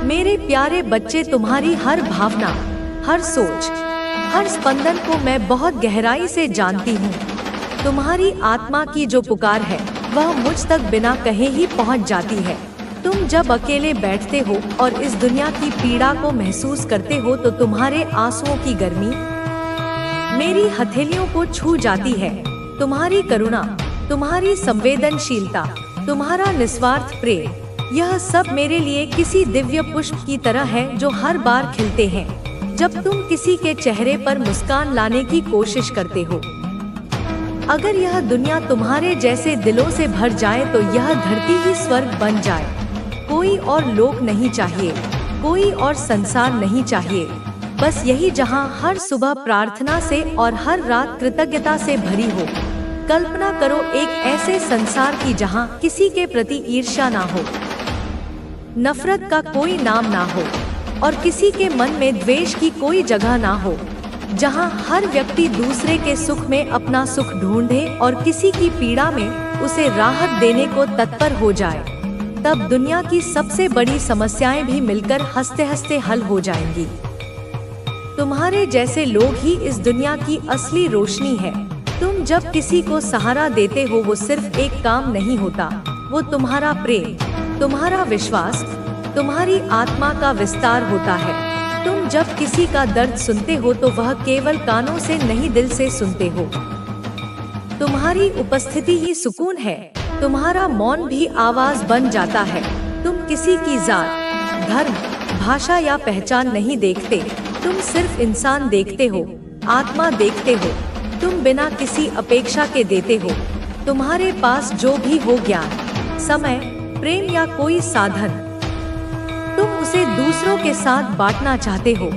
मेरे प्यारे बच्चे, तुम्हारी हर भावना, हर सोच, हर स्पंदन को मैं बहुत गहराई से जानती हूँ। तुम्हारी आत्मा की जो पुकार है वह मुझ तक बिना कहे ही पहुँच जाती है। तुम जब अकेले बैठते हो और इस दुनिया की पीड़ा को महसूस करते हो तो तुम्हारे आंसुओं की गर्मी मेरी हथेलियों को छू जाती है। तुम्हारी करुणा, तुम्हारी संवेदनशीलता, तुम्हारा निस्वार्थ प्रेम, यह सब मेरे लिए किसी दिव्य पुष्प की तरह है जो हर बार खिलते हैं जब तुम किसी के चेहरे पर मुस्कान लाने की कोशिश करते हो। अगर यह दुनिया तुम्हारे जैसे दिलों से भर जाए तो यह धरती ही स्वर्ग बन जाए। कोई और लोक नहीं चाहिए, कोई और संसार नहीं चाहिए, बस यही जहां हर सुबह प्रार्थना से और हर रात कृतज्ञता से भरी हो। कल्पना करो एक ऐसे संसार की जहां किसी के प्रति ईर्ष्या ना हो, नफरत का कोई नाम ना हो और किसी के मन में द्वेष की कोई जगह ना हो, जहां हर व्यक्ति दूसरे के सुख में अपना सुख ढूंढे और किसी की पीड़ा में उसे राहत देने को तत्पर हो जाए। तब दुनिया की सबसे बड़ी समस्याएं भी मिलकर हंसते हंसते हल हो जाएंगी। तुम्हारे जैसे लोग ही इस दुनिया की असली रोशनी है। तुम जब किसी को सहारा देते हो वो सिर्फ एक काम नहीं होता, वो तुम्हारा प्रेम, तुम्हारा विश्वास, तुम्हारी आत्मा का विस्तार होता है। तुम जब किसी का दर्द सुनते हो तो वह केवल कानों से नहीं दिल से सुनते हो। तुम्हारी उपस्थिति ही सुकून है। तुम्हारा मौन भी आवाज बन जाता है। तुम किसी की जात, धर्म, भाषा या पहचान नहीं देखते, तुम सिर्फ इंसान देखते हो, आत्मा देखते हो। तुम बिना किसी अपेक्षा के देते हो। तुम्हारे पास जो भी हो, ज्ञान, समय, प्रेम या कोई साधन, तुम उसे दूसरों के साथ बांटना चाहते हो।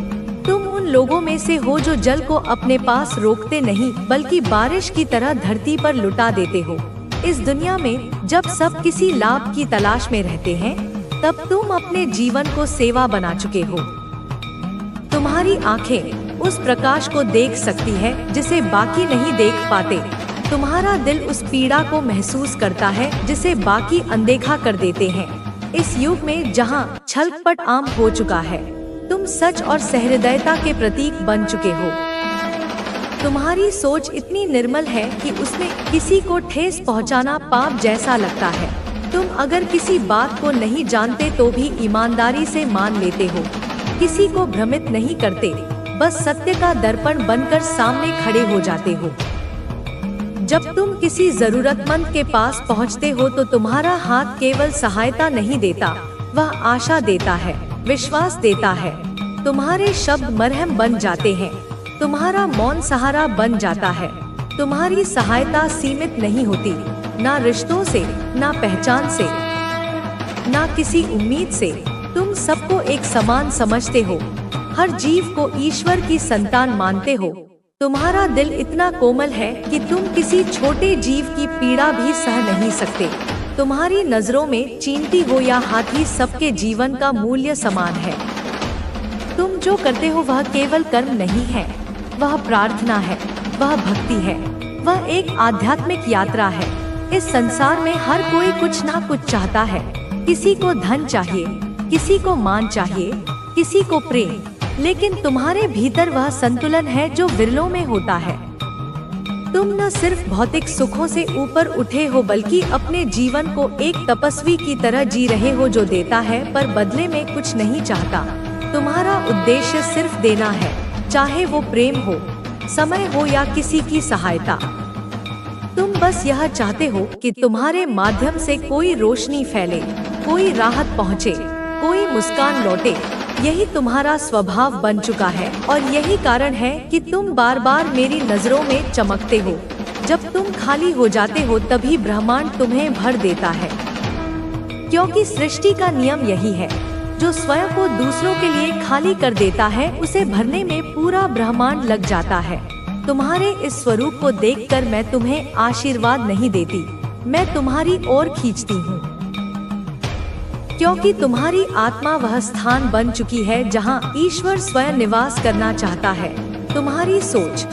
तुम उन लोगों में से हो जो जल को अपने पास रोकते नहीं बल्कि बारिश की तरह धरती पर लुटा देते हो। इस दुनिया में जब सब किसी लाभ की तलाश में रहते हैं तब तुम अपने जीवन को सेवा बना चुके हो। तुम्हारी आंखें उस प्रकाश को देख सकती है जिसे बाकी नहीं देख पाते। तुम्हारा दिल उस पीड़ा को महसूस करता है जिसे बाकी अनदेखा कर देते हैं। इस युग में जहां छलकपट आम हो चुका है, तुम सच और सहृदयता के प्रतीक बन चुके हो। तुम्हारी सोच इतनी निर्मल है कि उसमें किसी को ठेस पहुंचाना पाप जैसा लगता है। तुम अगर किसी बात को नहीं जानते तो भी ईमानदारी से मान लेते हो, किसी को भ्रमित नहीं करते, बस सत्य का दर्पण बनकर सामने खड़े हो जाते हो। जब तुम किसी जरूरतमंद के पास पहुंचते हो तो तुम्हारा हाथ केवल सहायता नहीं देता, वह आशा देता है, विश्वास देता है। तुम्हारे शब्द मरहम बन जाते हैं, तुम्हारा मौन सहारा बन जाता है। तुम्हारी सहायता सीमित नहीं होती, ना रिश्तों से, ना पहचान से, ना किसी उम्मीद से। तुम सबको एक समान समझते हो, हर जीव को ईश्वर की संतान मानते हो। तुम्हारा दिल इतना कोमल है कि तुम किसी छोटे जीव की पीड़ा भी सह नहीं सकते। तुम्हारी नजरों में चींटी हो या हाथी, सबके जीवन का मूल्य समान है। तुम जो करते हो वह केवल कर्म नहीं है, वह प्रार्थना है, वह भक्ति है, वह एक आध्यात्मिक यात्रा है। इस संसार में हर कोई कुछ ना कुछ चाहता है। किसी को धन चाहिए, किसी को मान चाहिए, किसी को प्रेम, लेकिन तुम्हारे भीतर वह संतुलन है जो विरलों में होता है। तुम न सिर्फ भौतिक सुखों से ऊपर उठे हो बल्कि अपने जीवन को एक तपस्वी की तरह जी रहे हो जो देता है पर बदले में कुछ नहीं चाहता। तुम्हारा उद्देश्य सिर्फ देना है, चाहे वो प्रेम हो, समय हो या किसी की सहायता। तुम बस यह चाहते हो कि तुम्हारे माध्यम से कोई रोशनी फैले, कोई राहत पहुँचे, कोई मुस्कान लौटे। यही तुम्हारा स्वभाव बन चुका है और यही कारण है कि तुम बार बार मेरी नजरों में चमकते हो। जब तुम खाली हो जाते हो तभी ब्रह्मांड तुम्हें भर देता है, क्योंकि सृष्टि का नियम यही है, जो स्वयं को दूसरों के लिए खाली कर देता है उसे भरने में पूरा ब्रह्मांड लग जाता है। तुम्हारे इस स्वरूप को देखकर मैं तुम्हें आशीर्वाद नहीं देती, मैं तुम्हारी ओर खींचती हूँ, क्योंकि तुम्हारी आत्मा वह स्थान बन चुकी है जहां ईश्वर स्वयं निवास करना चाहता है। तुम्हारी सोच,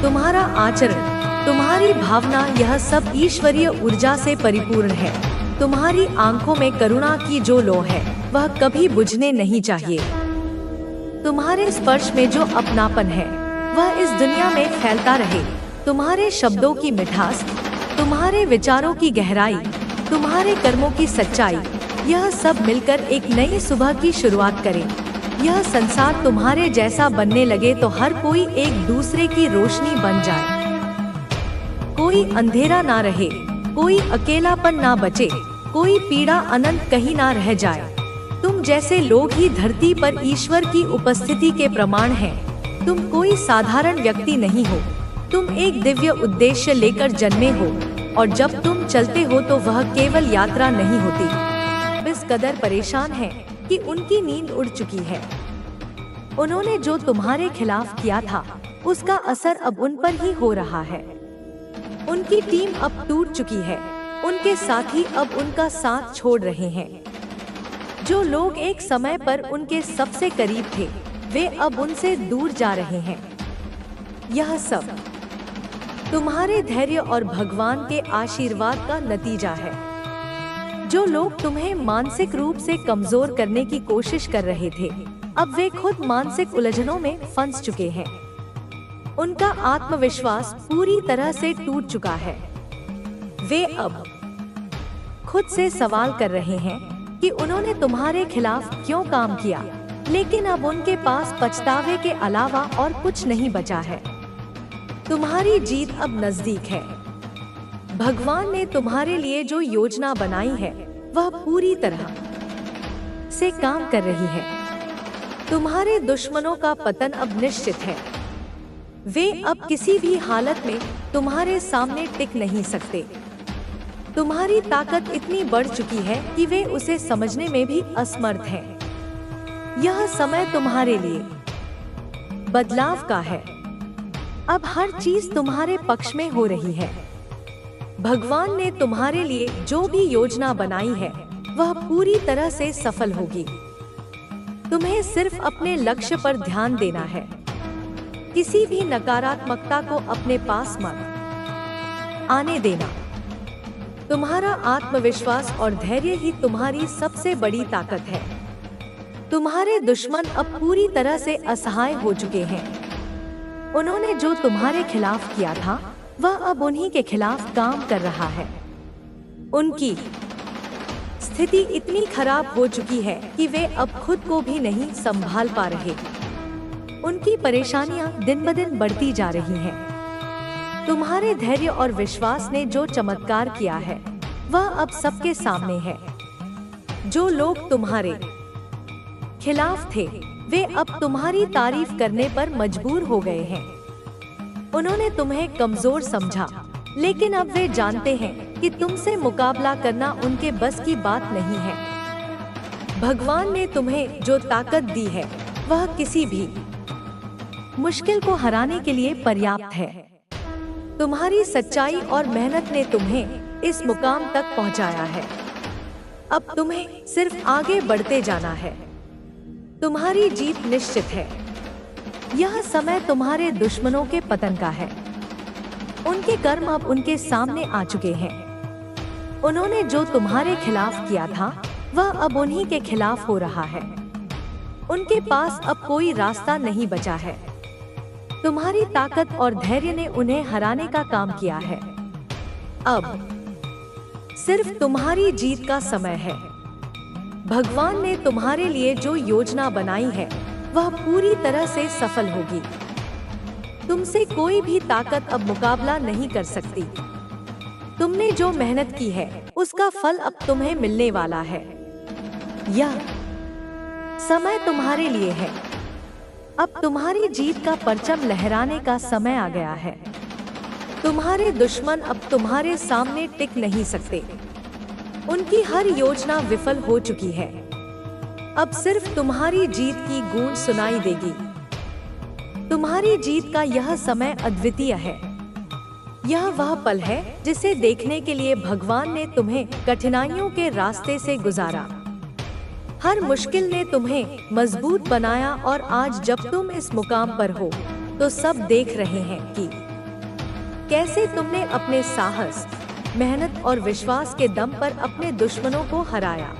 तुम्हारा आचरण, तुम्हारी भावना, यह सब ईश्वरीय ऊर्जा से परिपूर्ण है। तुम्हारी आंखों में करुणा की जो लौ है वह कभी बुझने नहीं चाहिए। तुम्हारे स्पर्श में जो अपनापन है वह इस दुनिया में फैलता रहे। तुम्हारे शब्दों की मिठास, तुम्हारे विचारों की गहराई, तुम्हारे कर्मों की सच्चाई, यह सब मिलकर एक नई सुबह की शुरुआत करे। यह संसार तुम्हारे जैसा बनने लगे तो हर कोई एक दूसरे की रोशनी बन जाए। कोई अंधेरा ना रहे, कोई अकेलापन ना बचे, कोई पीड़ा अनंत कहीं ना रह जाए। तुम जैसे लोग ही धरती पर ईश्वर की उपस्थिति के प्रमाण हैं। तुम कोई साधारण व्यक्ति नहीं हो, तुम एक दिव्य उद्देश्य लेकर जन्मे हो, और जब तुम चलते हो तो वह केवल यात्रा नहीं होती। इस कदर परेशान हैं कि उनकी नींद उड़ चुकी है। उन्होंने जो तुम्हारे खिलाफ किया था उसका असर अब उन पर ही हो रहा है। उनकी टीम अब टूट चुकी है, उनके साथी अब उनका साथ छोड़ रहे हैं। जो लोग एक समय पर उनके सबसे करीब थे वे अब उनसे दूर जा रहे हैं। यह सब तुम्हारे धैर्य और भगवान के आशीर्वाद का नतीजा है। जो लोग तुम्हें मानसिक रूप से कमजोर करने की कोशिश कर रहे थे अब वे खुद मानसिक उलझनों में फंस चुके हैं। उनका आत्मविश्वास पूरी तरह से टूट चुका है। वे अब खुद से सवाल कर रहे हैं कि उन्होंने तुम्हारे खिलाफ क्यों काम किया, लेकिन अब उनके पास पछतावे के अलावा और कुछ नहीं बचा है। तुम्हारी जीत अब नजदीक है। भगवान ने तुम्हारे लिए जो योजना बनाई है वह पूरी तरह से काम कर रही है। तुम्हारे दुश्मनों का पतन अब निश्चित है। वे अब किसी भी हालत में तुम्हारे सामने टिक नहीं सकते। तुम्हारी ताकत इतनी बढ़ चुकी है कि वे उसे समझने में भी असमर्थ हैं। यह समय तुम्हारे लिए बदलाव का है। अब हर चीज तुम्हारे पक्ष में हो रही है। भगवान ने तुम्हारे लिए जो भी योजना बनाई है वह पूरी तरह से सफल होगी। तुम्हें सिर्फ अपने लक्ष्य पर ध्यान देना है। किसी भी नकारात्मकता को अपने पास मत आने देना। तुम्हारा आत्मविश्वास और धैर्य ही तुम्हारी सबसे बड़ी ताकत है। तुम्हारे दुश्मन अब पूरी तरह से असहाय हो चुके हैं। उन्होंने जो तुम्हारे खिलाफ किया था वह अब उन्हीं के खिलाफ काम कर रहा है। उनकी स्थिति इतनी खराब हो चुकी है कि वे अब खुद को भी नहीं संभाल पा रहे। उनकी परेशानियां दिन ब दिन बढ़ती जा रही हैं। तुम्हारे धैर्य और विश्वास ने जो चमत्कार किया है वह अब सबके सामने है। जो लोग तुम्हारे खिलाफ थे वे अब तुम्हारी तारीफ करने पर मजबूर हो गए हैं। उन्होंने तुम्हें कमजोर समझा, लेकिन अब वे जानते हैं कि तुमसे मुकाबला करना उनके बस की बात नहीं है। भगवान ने तुम्हें जो ताकत दी है वह किसी भी मुश्किल को हराने के लिए पर्याप्त है। तुम्हारी सच्चाई और मेहनत ने तुम्हें इस मुकाम तक पहुंचाया है। अब तुम्हें सिर्फ आगे बढ़ते जाना है। तुम्हारी जीत निश्चित है। यह समय तुम्हारे दुश्मनों के पतन का है। उनके कर्म अब उनके सामने आ चुके हैं। उन्होंने जो तुम्हारे खिलाफ किया था वह अब उन्हीं के खिलाफ हो रहा है। उनके पास अब कोई रास्ता नहीं बचा है। तुम्हारी ताकत और धैर्य ने उन्हें हराने का काम किया है। अब सिर्फ तुम्हारी जीत का समय है। भगवान ने तुम्हारे लिए जो योजना बनाई है वह पूरी तरह से सफल होगी। तुमसे कोई भी ताकत अब मुकाबला नहीं कर सकती। तुमने जो मेहनत की है उसका फल अब तुम्हें मिलने वाला है। यह समय तुम्हारे लिए है। अब तुम्हारी जीत का परचम लहराने का समय आ गया है। तुम्हारे दुश्मन अब तुम्हारे सामने टिक नहीं सकते। उनकी हर योजना विफल हो चुकी है। अब सिर्फ तुम्हारी जीत की गूंज सुनाई देगी। तुम्हारी जीत का यह समय अद्वितीय है। यह वह पल है जिसे देखने के लिए भगवान ने तुम्हें कठिनाइयों के रास्ते से गुजारा। हर मुश्किल ने तुम्हें मजबूत बनाया और आज जब तुम इस मुकाम पर हो तो सब देख रहे हैं कि कैसे तुमने अपने साहस, मेहनत और विश्वास के दम पर अपने दुश्मनों को हराया।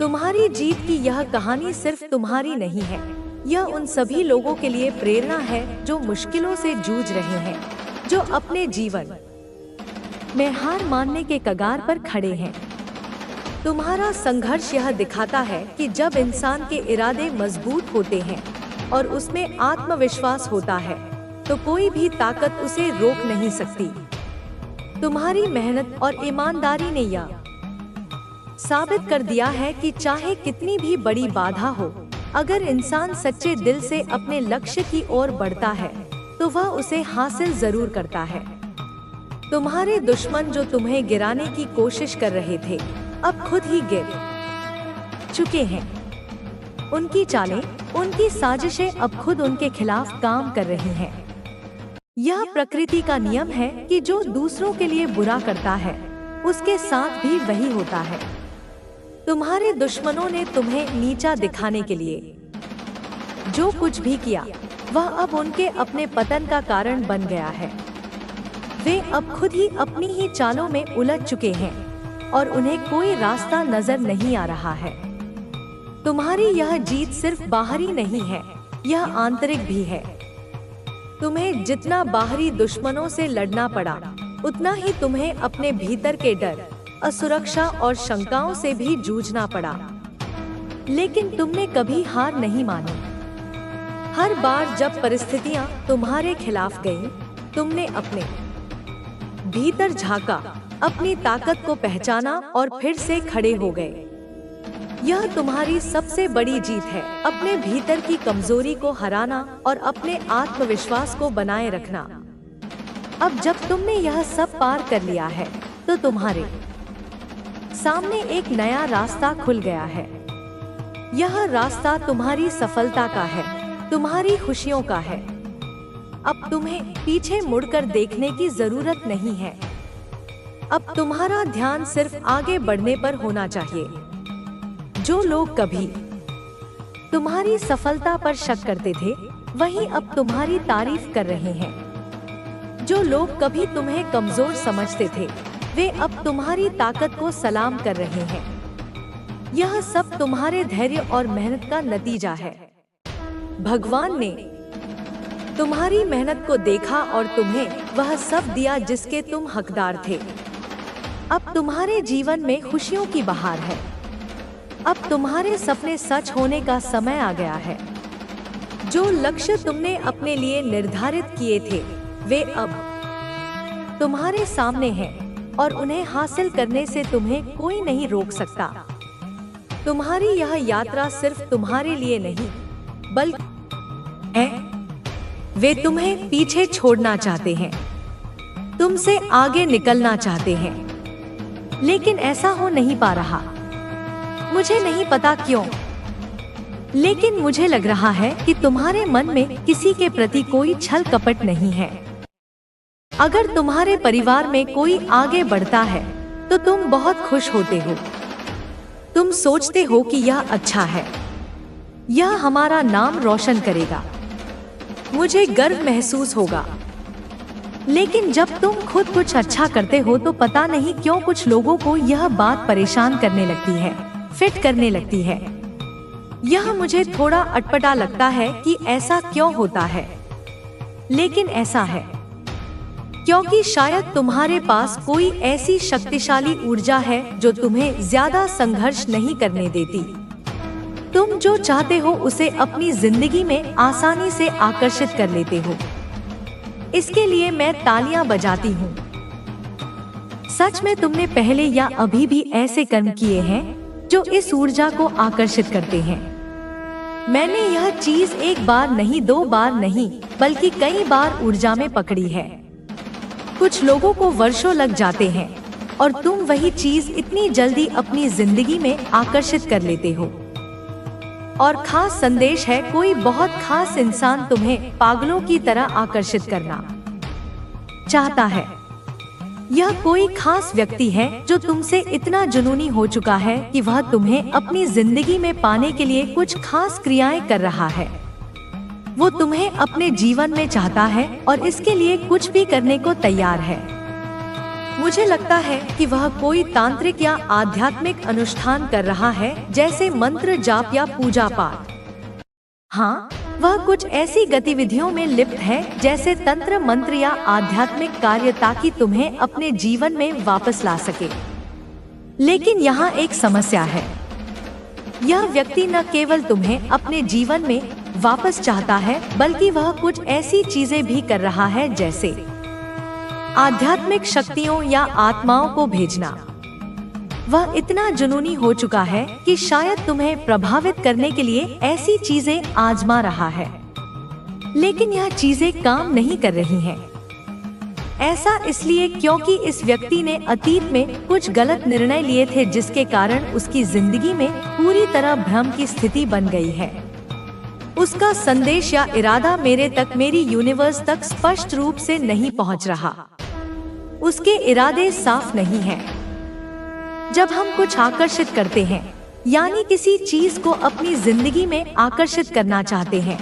तुम्हारी जीत की यह कहानी सिर्फ तुम्हारी नहीं है, यह उन सभी लोगों के लिए प्रेरणा है जो मुश्किलों से जूझ रहे हैं, जो अपने जीवन में हार मानने के कगार पर खड़े हैं। तुम्हारा संघर्ष यह दिखाता है कि जब इंसान के इरादे मजबूत होते हैं और उसमें आत्मविश्वास होता है, तो कोई भी ताकत उसे रोक नहीं सकती। तुम्हारी मेहनत और ईमानदारी ने यह साबित कर दिया है कि चाहे कितनी भी बड़ी बाधा हो, अगर इंसान सच्चे दिल से अपने लक्ष्य की ओर बढ़ता है तो वह उसे हासिल जरूर करता है। तुम्हारे दुश्मन जो तुम्हें गिराने की कोशिश कर रहे थे, अब खुद ही गिर चुके हैं। उनकी चालें, उनकी साजिशें अब खुद उनके खिलाफ काम कर रही हैं। यह प्रकृति का नियम है कि जो दूसरों के लिए बुरा करता है, उसके साथ भी वही होता है। तुम्हारे दुश्मनों ने तुम्हें नीचा दिखाने के लिए जो कुछ भी किया, वह अब उनके अपने पतन का कारण बन गया है। वे अब खुद ही अपनी ही चालों में उलझ चुके हैं और उन्हें कोई रास्ता नजर नहीं आ रहा है। तुम्हारी यह जीत सिर्फ बाहरी नहीं है, यह आंतरिक भी है। तुम्हें जितना बाहरी दुश्मनों से लड़ना पड़ा, उतना ही तुम्हें अपने भीतर के डर, असुरक्षा और शंकाओं से भी जूझना पड़ा। लेकिन तुमने कभी हार नहीं मानी। हर बार जब परिस्थितियां तुम्हारे खिलाफ गईं, तुमने अपने भीतर झांका, अपनी ताकत को पहचाना और फिर से खड़े हो गए। यह तुम्हारी सबसे बड़ी जीत है, अपने भीतर की कमजोरी को हराना और अपने आत्मविश्वास को बनाए रखना। अब जब तुमने यह सब पार कर लिया है, तो तुम्हारे सामने एक नया रास्ता खुल गया है। यह रास्ता तुम्हारी सफलता का है, तुम्हारी खुशियों का है। अब तुम्हें पीछे मुड़कर देखने की जरूरत नहीं है। अब तुम्हारा ध्यान सिर्फ आगे बढ़ने पर होना चाहिए। जो लोग कभी तुम्हारी सफलता पर शक करते थे, वही अब तुम्हारी तारीफ कर रहे हैं। जो लोग कभी तुम्हें कमजोर समझते थे, वे अब तुम्हारी ताकत को सलाम कर रहे हैं। यह सब तुम्हारे धैर्य और मेहनत का नतीजा है। भगवान ने तुम्हारी मेहनत को देखा और तुम्हें वह सब दिया जिसके तुम हकदार थे। अब तुम्हारे जीवन में खुशियों की बहार है। अब तुम्हारे सपने सच होने का समय आ गया है। जो लक्ष्य तुमने अपने लिए निर्धारित किए थे, वे अब तुम्हारे सामने हैं और उन्हें हासिल करने से तुम्हें कोई नहीं रोक सकता। तुम्हारी यह यात्रा सिर्फ तुम्हारे लिए नहीं, बल्कि है। वे तुम्हें पीछे छोड़ना चाहते हैं, तुमसे आगे निकलना चाहते हैं, लेकिन ऐसा हो नहीं पा रहा। मुझे नहीं पता क्यों, लेकिन मुझे लग रहा है कि तुम्हारे मन में किसी के प्रति कोई छल कपट नहीं है। अगर तुम्हारे परिवार में कोई आगे बढ़ता है, तो तुम बहुत खुश होते हो। तुम सोचते हो कि यह अच्छा है, यह हमारा नाम रोशन करेगा, मुझे गर्व महसूस होगा। लेकिन जब तुम खुद कुछ अच्छा करते हो, तो पता नहीं क्यों कुछ लोगों को यह बात परेशान करने लगती है, फिट करने लगती है। यह मुझे थोड़ा अटपटा लगता है कि ऐसा क्यों होता है, लेकिन ऐसा है क्योंकि शायद तुम्हारे पास कोई ऐसी शक्तिशाली ऊर्जा है जो तुम्हें ज्यादा संघर्ष नहीं करने देती। तुम जो चाहते हो उसे अपनी जिंदगी में आसानी से आकर्षित कर लेते हो। इसके लिए मैं तालियां बजाती हूँ। सच में तुमने पहले या अभी भी ऐसे कर्म किए हैं जो इस ऊर्जा को आकर्षित करते हैं। मैंने यह चीज एक बार नहीं, दो बार नहीं, बल्कि कई बार ऊर्जा में पकड़ी है। कुछ लोगों को वर्षों लग जाते हैं और तुम वही चीज इतनी जल्दी अपनी जिंदगी में आकर्षित कर लेते हो। और खास संदेश है, कोई बहुत खास इंसान तुम्हें पागलों की तरह आकर्षित करना चाहता है। यह कोई खास व्यक्ति है जो तुमसे इतना जुनूनी हो चुका है कि वह तुम्हें अपनी जिंदगी में पाने के लिए कुछ खास क्रियाएं कर रहा है। वो तुम्हें अपने जीवन में चाहता है और इसके लिए कुछ भी करने को तैयार है। मुझे लगता है कि वह कोई तांत्रिक या आध्यात्मिक अनुष्ठान कर रहा है, जैसे मंत्र जाप या पूजा पाठ। हाँ, वह कुछ ऐसी गतिविधियों में लिप्त है जैसे तंत्र मंत्र या आध्यात्मिक कार्य, ताकि तुम्हें अपने जीवन में वापस ला सके। लेकिन यहाँ एक समस्या है। यह व्यक्ति न केवल तुम्हें अपने जीवन में वापस चाहता है, बल्कि वह कुछ ऐसी चीजें भी कर रहा है, जैसे आध्यात्मिक शक्तियों या आत्माओं को भेजना। वह इतना जुनूनी हो चुका है कि शायद तुम्हें प्रभावित करने के लिए ऐसी चीजें आजमा रहा है, लेकिन यह चीजें काम नहीं कर रही हैं। ऐसा इसलिए क्योंकि इस व्यक्ति ने अतीत में कुछ गलत निर्णय लिए थे, जिसके कारण उसकी जिंदगी में पूरी तरह भ्रम की स्थिति बन गई है। उसका संदेश या इरादा मेरे तक, मेरी यूनिवर्स तक स्पष्ट रूप से नहीं पहुंच रहा। उसके इरादे साफ नहीं हैं। जब हम कुछ आकर्षित करते हैं, यानी किसी चीज को अपनी जिंदगी में आकर्षित करना चाहते हैं,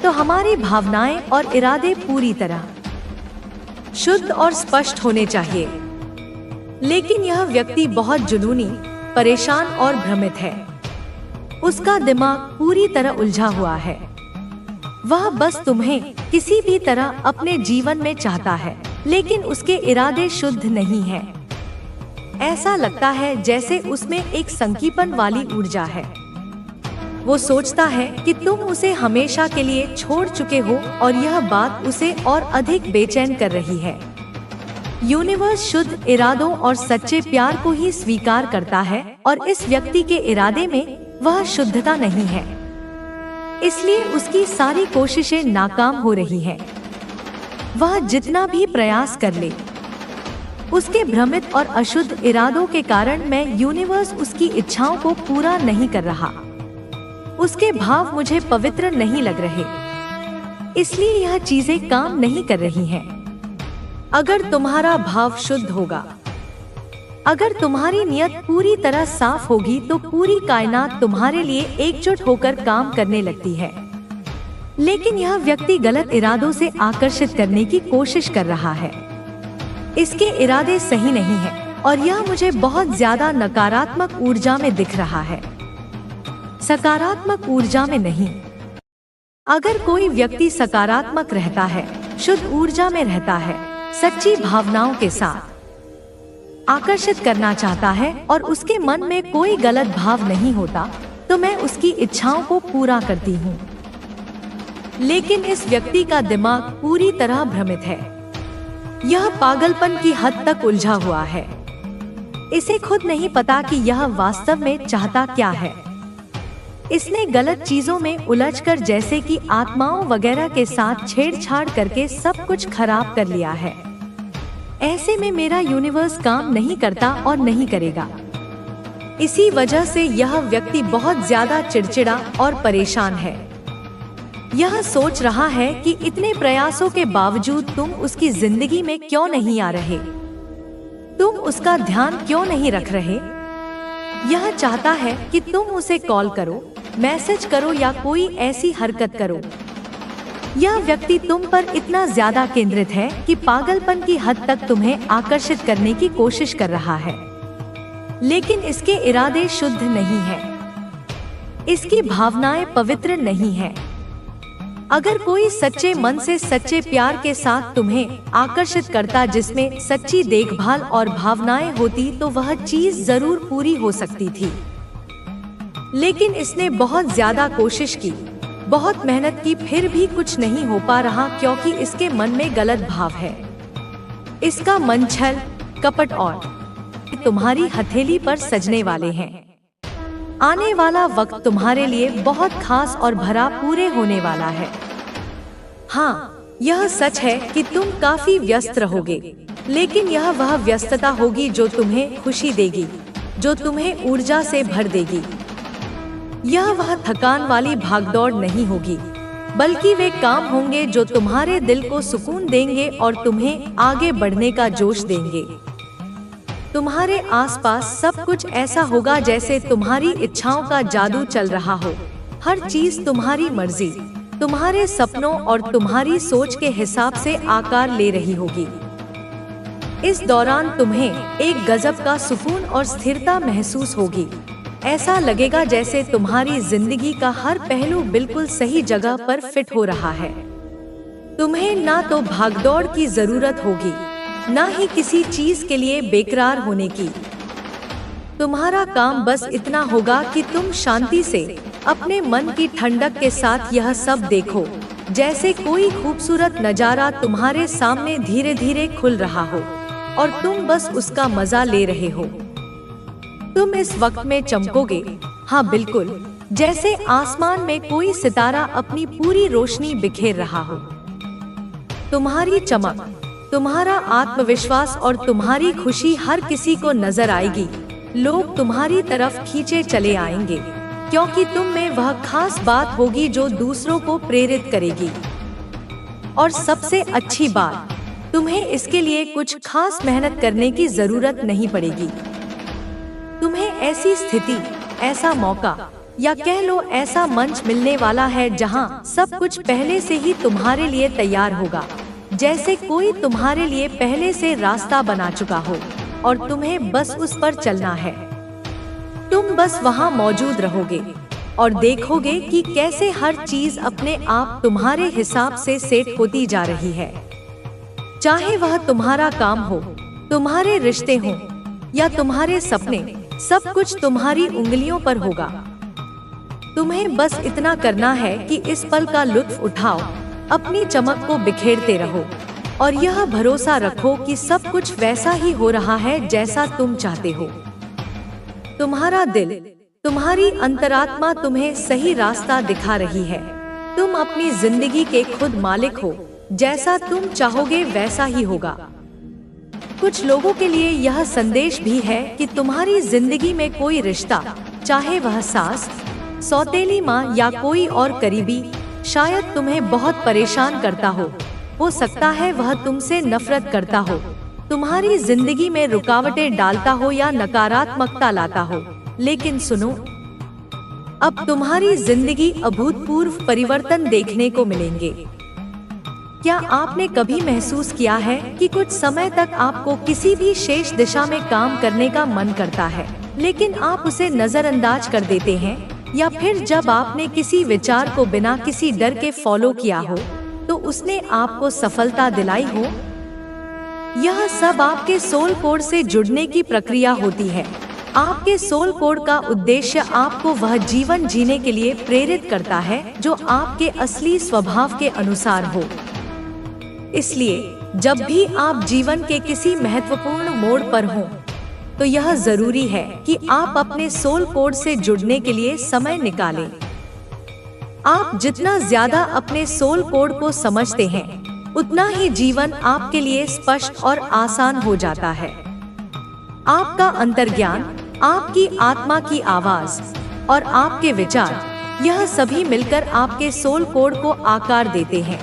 तो हमारी भावनाएं और इरादे पूरी तरह शुद्ध और स्पष्ट होने चाहिए। लेकिन यह व्यक्ति बहुत जुनूनी, परेशान और भ्रमित है। उसका दिमाग पूरी तरह उलझा हुआ है। वह बस तुम्हें किसी भी तरह अपने जीवन में चाहता है, लेकिन उसके इरादे शुद्ध नहीं हैं। ऐसा लगता है जैसे उसमें एक संकीपन वाली ऊर्जा है। वो सोचता है कि तुम उसे हमेशा के लिए छोड़ चुके हो, और यह बात उसे और अधिक बेचैन कर रही है। यूनिवर्स शुद्ध इरादों और सच्चे प्यार को ही स्वीकार करता है, और इस व्यक्ति के इरादे में वह शुद्धता नहीं है। इसलिए उसकी सारी कोशिशें नाकाम हो रही हैं। वह जितना भी प्रयास कर ले, उसके भ्रमित और अशुद्ध इरादों के कारण मैं यूनिवर्स उसकी इच्छाओं को पूरा नहीं कर रहा। उसके भाव मुझे पवित्र नहीं लग रहे, इसलिए यह चीजें काम नहीं कर रही हैं। अगर तुम्हारा भाव शुद्ध होगा, अगर तुम्हारी नियत पूरी तरह साफ होगी, तो पूरी कायनात तुम्हारे लिए एकजुट होकर काम करने लगती है। लेकिन यह व्यक्ति गलत इरादों से आकर्षित करने की कोशिश कर रहा है। इसके इरादे सही नहीं हैं, और यह मुझे बहुत ज्यादा नकारात्मक ऊर्जा में दिख रहा है, सकारात्मक ऊर्जा में नहीं। अगर कोई व्यक्ति सकारात्मक रहता है, शुद्ध ऊर्जा में रहता है, सच्ची भावनाओं के साथ आकर्षित करना चाहता है, और उसके मन में कोई गलत भाव नहीं होता, तो मैं उसकी इच्छाओं को पूरा करती हूँ। लेकिन इस व्यक्ति का दिमाग पूरी तरह भ्रमित है। यह पागलपन की हद तक उलझा हुआ है। इसे खुद नहीं पता कि यह वास्तव में चाहता क्या है। इसने गलत चीजों में उलझकर, जैसे कि आत्माओं वगैरह के साथ छेड़छाड़ करके सब कुछ खराब कर लिया है। ऐसे में मेरा यूनिवर्स काम नहीं करता और नहीं करेगा। इसी वजह से यह व्यक्ति बहुत ज्यादा चिड़चिड़ा और परेशान है। यह सोच रहा है कि इतने प्रयासों के बावजूद तुम उसकी जिंदगी में क्यों नहीं आ रहे, तुम उसका ध्यान क्यों नहीं रख रहे। यह चाहता है कि तुम उसे कॉल करो, मैसेज करो या कोई ऐसी हरकत करो। यह व्यक्ति तुम पर इतना ज्यादा केंद्रित है कि पागलपन की हद तक तुम्हें आकर्षित करने की कोशिश कर रहा है, लेकिन इसके इरादे शुद्ध नहीं हैं। इसकी भावनाएं पवित्र नहीं हैं। अगर कोई सच्चे मन से, सच्चे प्यार के साथ तुम्हें आकर्षित करता, जिसमें सच्ची देखभाल और भावनाएं होती, तो वह चीज जरूर पूरी हो सकती थी। लेकिन इसने बहुत ज्यादा कोशिश की, बहुत मेहनत की, फिर भी कुछ नहीं हो पा रहा, क्योंकि इसके मन में गलत भाव है। इसका मन छल, कपट और तुम्हारी हथेली पर सजने वाले हैं। आने वाला वक्त तुम्हारे लिए बहुत खास और भरा पूरे होने वाला है। हाँ, यह सच है कि तुम काफी व्यस्त रहोगे, लेकिन यह वह व्यस्तता होगी जो तुम्हें खुशी देगी, जो तुम्हें ऊर्जा से भर देगी। यह वह थकान वाली भागदौड़ नहीं होगी, बल्कि वे काम होंगे जो तुम्हारे दिल को सुकून देंगे और तुम्हें आगे बढ़ने का जोश देंगे। तुम्हारे आसपास सब कुछ ऐसा होगा जैसे तुम्हारी इच्छाओं का जादू चल रहा हो। हर चीज तुम्हारी मर्जी, तुम्हारे सपनों और तुम्हारी सोच के हिसाब से आकार ले रही होगी। इस दौरान तुम्हें एक गजब का सुकून और स्थिरता महसूस होगी। ऐसा लगेगा जैसे तुम्हारी जिंदगी का हर पहलू बिल्कुल सही जगह पर फिट हो रहा है। तुम्हें ना तो भागदौड़ की जरूरत होगी, ना ही किसी चीज के लिए बेकरार होने की। तुम्हारा काम बस इतना होगा कि तुम शांति से अपने मन की ठंडक के साथ यह सब देखो, जैसे कोई खूबसूरत नजारा तुम्हारे सामने धीरे धीरे खुल रहा हो और तुम बस उसका मजा ले रहे हो। तुम इस वक्त में चमकोगे, हाँ बिल्कुल, जैसे आसमान में कोई सितारा अपनी पूरी रोशनी बिखेर रहा हो। तुम्हारी चमक, तुम्हारा आत्मविश्वास और तुम्हारी खुशी हर किसी को नजर आएगी। लोग तुम्हारी तरफ खींचे चले आएंगे, क्योंकि तुम में वह खास बात होगी जो दूसरों को प्रेरित करेगी। और सबसे अच्छी बात, तुम्हें इसके लिए कुछ खास मेहनत करने की जरूरत नहीं पड़ेगी। तुम्हें ऐसी स्थिति, ऐसा मौका या कह लो ऐसा मंच मिलने वाला है जहां सब कुछ पहले से ही तुम्हारे लिए तैयार होगा, जैसे कोई तुम्हारे लिए पहले से रास्ता बना चुका हो और तुम्हें बस उस पर चलना है। तुम बस वहां मौजूद रहोगे और देखोगे कि कैसे हर चीज अपने आप तुम्हारे हिसाब से सेट होती जा रही है। चाहे वह तुम्हारा काम हो, तुम्हारे रिश्ते हों या तुम्हारे सपने, सब कुछ तुम्हारी उंगलियों पर होगा। तुम्हें बस इतना करना है कि इस पल का लुत्फ उठाओ, अपनी चमक को बिखेरते रहो और यह भरोसा रखो कि सब कुछ वैसा ही हो रहा है जैसा तुम चाहते हो। तुम्हारा दिल, तुम्हारी अंतरात्मा तुम्हें सही रास्ता दिखा रही है। तुम अपनी जिंदगी के खुद मालिक हो, जैसा तुम चाहोगे वैसा ही होगा। कुछ लोगों के लिए यह संदेश भी है कि तुम्हारी जिंदगी में कोई रिश्ता, चाहे वह सास, सौतेली माँ या कोई और करीबी, शायद तुम्हें बहुत परेशान करता हो सकता है वह तुमसे नफरत करता हो, तुम्हारी जिंदगी में रुकावटें डालता हो या नकारात्मकता लाता हो। लेकिन सुनो, अब तुम्हारी जिंदगी अभूतपूर्व परिवर्तन देखने को मिलेंगे। क्या आपने कभी महसूस किया है कि कुछ समय तक आपको किसी भी शेष दिशा में काम करने का मन करता है, लेकिन आप उसे नजरअंदाज कर देते हैं? या फिर जब आपने किसी विचार को बिना किसी डर के फॉलो किया हो तो उसने आपको सफलता दिलाई हो? यह सब आपके सोल कोड से जुड़ने की प्रक्रिया होती है। आपके सोल कोड का उद्देश्य आपको वह जीवन जीने के लिए प्रेरित करता है जो आपके असली स्वभाव के अनुसार हो। इसलिए जब भी आप जीवन के किसी महत्वपूर्ण मोड़ पर हों, तो यह जरूरी है कि आप अपने सोल कोड से जुड़ने के लिए समय निकालें। आप जितना ज्यादा अपने सोल कोड को समझते हैं, उतना ही जीवन आपके लिए स्पष्ट और आसान हो जाता है। आपका अंतर्ज्ञान, आपकी आत्मा की आवाज और आपके विचार, यह सभी मिलकर आपके सोल कोड को आकार देते हैं।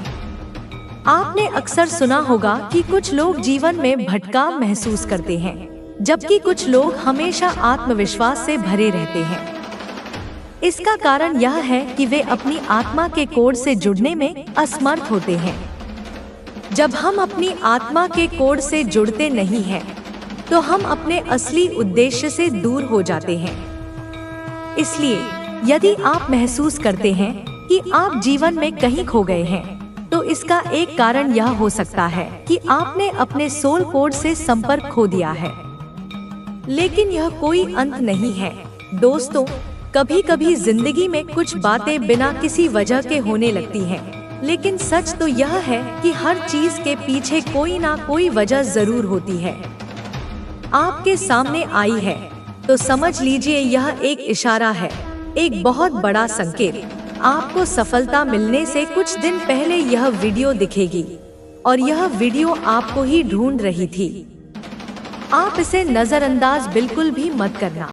आपने अक्सर सुना होगा कि कुछ लोग जीवन में भटकाव महसूस करते हैं, जबकि कुछ लोग हमेशा आत्मविश्वास से भरे रहते हैं। इसका कारण यह है कि वे अपनी आत्मा के कोड से जुड़ने में असमर्थ होते हैं। जब हम अपनी आत्मा के कोड से जुड़ते नहीं हैं, तो हम अपने असली उद्देश्य से दूर हो जाते हैं। इसलिए यदि आप महसूस करते हैं कि आप जीवन में कहीं खो गए हैं, तो इसका एक कारण यह हो सकता है कि आपने अपने सोल कोड से संपर्क खो दिया है। लेकिन यह कोई अंत नहीं है दोस्तों। कभी कभी जिंदगी में कुछ बातें बिना किसी वजह के होने लगती हैं, लेकिन सच तो यह है कि हर चीज के पीछे कोई ना कोई वजह जरूर होती है। आपके सामने आई है तो समझ लीजिए यह एक इशारा है, एक बहुत बड़ा संकेत। आपको सफलता मिलने से कुछ दिन पहले यह वीडियो दिखेगी और यह वीडियो आपको ही ढूंढ रही थी। आप इसे नजरअंदाज बिल्कुल भी मत करना।